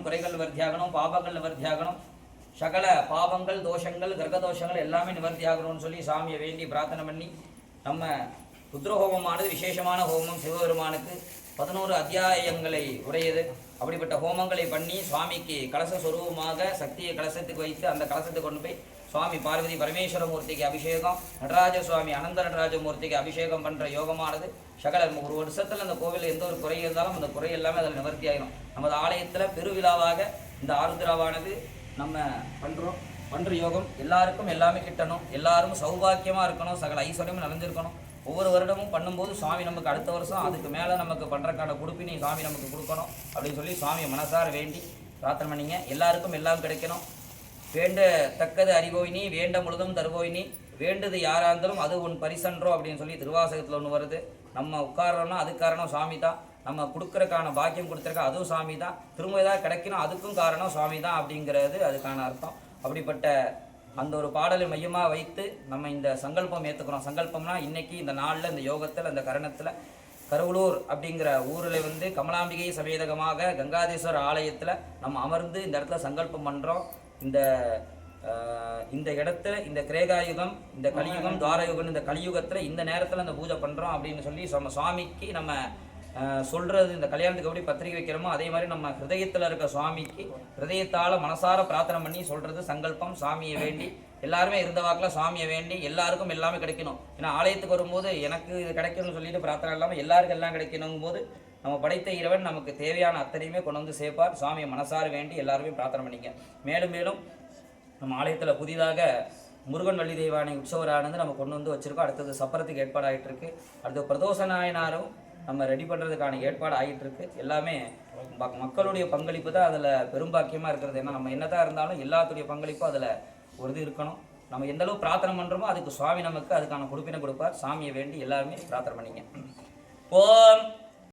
குறைகள் நிவர்த்தியாகணும், பாபங்கள் நிவர்த்தியாகணும், சகல பாவங்கள் தோஷங்கள் கிரகதோஷங்கள் எல்லாமே நிவர்த்தியாகணும்னு சொல்லி சாமியை வேண்டி பிரார்த்தனை பண்ணி நம்ம ருத்ரஹோமமானது விசேஷமான ஹோமம். சிவபெருமானுக்கு 11 அத்தியாயங்களை உடையது. அப்படிப்பட்ட ஹோமங்களை பண்ணி சுவாமிக்கு கலச சொரூபமாக சக்தியை கலசத்துக்கு வைத்து அந்த கலசத்தை கொண்டு போய் சுவாமி பார்வதி பரமேஸ்வரமூர்த்திக்கு அபிஷேகம், நடராஜ சுவாமி அனந்த நடராஜமூர்த்திக்கு அபிஷேகம் பண்ணுற யோகமானது சகல ஒரு வருஷத்தில் அந்த கோவிலில் எந்த ஒரு குறை இருந்தாலும் அந்த குறை எல்லாமே அதில் நிவர்த்தி ஆகிடும். நமது ஆலயத்தில் பெருவிழாவாக இந்த ஆருத்ராவானது நம்ம பண்ணுற யோகம் எல்லாருக்கும் எல்லாமே கிட்டணும், எல்லாரும் சௌபாக்கியமாக இருக்கணும், சகல ஐஸ்வர்யமும் நிறைஞ்சிருக்கணும். ஒவ்வொரு வருடமும் பண்ணும்போது சுவாமி நமக்கு அடுத்த வருஷம் அதுக்கு மேலே நமக்கு பண்ணுறக்கான கொடுப்பினை சுவாமி நமக்கு கொடுக்கணும் அப்படின்னு சொல்லி சுவாமியை மனசார வேண்டி பிரார்த்தனை பண்ணிங்க. எல்லாருக்கும் எல்லாம் கிடைக்கணும். வேண்டத்தக்கது அறிவோயினி வேண்ட முழுதும் தருவோயினி, வேண்டுது யாராக இருந்தாலும் அது உன் பரிசன்றோ அப்படின்னு சொல்லி திருவாசகத்தில் ஒன்று வருது. நம்ம உட்காரோன்னா அதுக்கு காரணம் சுவாமி தான், நம்ம கொடுக்குறக்கான பாக்கியம் கொடுத்துருக்க அதுவும் சுவாமி தான், திரும்ப ஏதாவது கிடைக்கணும் அதுக்கும் காரணம் சுவாமி தான் அப்படிங்கிறது அதுக்கான அர்த்தம். அப்படிப்பட்ட அந்த ஒரு பாடலை மையமாக வைத்து நம்ம இந்த சங்கல்பம் ஏற்றுக்கிறோம். சங்கல்பம்னா இன்றைக்கி இந்த நாளில் இந்த யோகத்தில் இந்த கரணத்தில் கருவலூர் அப்படிங்கிற ஊரில் கமலாம்பிகை சமேதகமாக கங்காதேஸ்வரர் ஆலயத்தில் நம்ம அமர்ந்து இந்த இடத்துல சங்கல்பம் பண்ணுறோம். இந்த இடத்துல இந்த கிரேகாயுகம், இந்த கலியுகம், துவாரயுகம், இந்த கலியுகத்தில் இந்த நேரத்தில் அந்த பூஜை பண்ணுறோம் அப்படின்னு சொல்லி சுவாமிக்கு நம்ம சொல்கிறது. இந்த கல்யாணத்துக்கு எப்படி பத்திரிகை வைக்கிறோமோ அதே மாதிரி நம்ம ஹிருதயத்தில் இருக்க சுவாமிக்கு ஹிருதயத்தால் மனசார பிரார்த்தனை பண்ணி சொல்கிறது சங்கல்பம். சாமியை வேண்டி எல்லாருமே இருந்த வாக்கில் சுவாமியை வேண்டி எல்லாருக்கும் எல்லாமே கிடைக்கணும். ஏன்னா ஆலயத்துக்கு வரும்போது எனக்கு இது கிடைக்கணும்னு சொல்லிட்டு பிரார்த்தனை இல்லாமல் எல்லாருக்கும் எல்லாம் கிடைக்கணுங்கும் போது நம்ம படைத்த இறைவன் நமக்கு தேவையான அத்தனையுமே கொண்டு வந்து சேர்ப்பார். சுவாமியை மனசார வேண்டி எல்லாருமே பிரார்த்தனை பண்ணிங்க. மேலும் மேலும் நம்ம ஆலயத்தில் புதிதாக முருகன் வள்ளி தெய்வானை உற்சவரானது நம்ம கொண்டு வந்து வச்சுருக்கோம். அடுத்தது சப்பரத்துக்கு ஏற்பாடு ஆகிட்டு இருக்கு. அடுத்தது பிரதோஷ நாயனாரும் நம்ம ரெடி பண்ணுறதுக்கான ஏற்பாடு ஆகிட்டு இருக்கு. எல்லாமே மக்களுடைய பங்களிப்பு தான் அதில் பெரும்பாக்கியமாக இருக்கிறது. ஏன்னா நம்ம என்னதான் இருந்தாலும் எல்லாத்துடைய பங்களிப்பும் அதில் ஒரு இது இருக்கணும். நம்ம எந்த அளவு பிரார்த்தனை பண்ணுறோமோ அதுக்கு சுவாமி நமக்கு அதுக்கான கொடுப்பினை கொடுப்பார். சாமியை வேண்டி எல்லாருமே பிரார்த்தனை பண்ணிங்க. ஓம்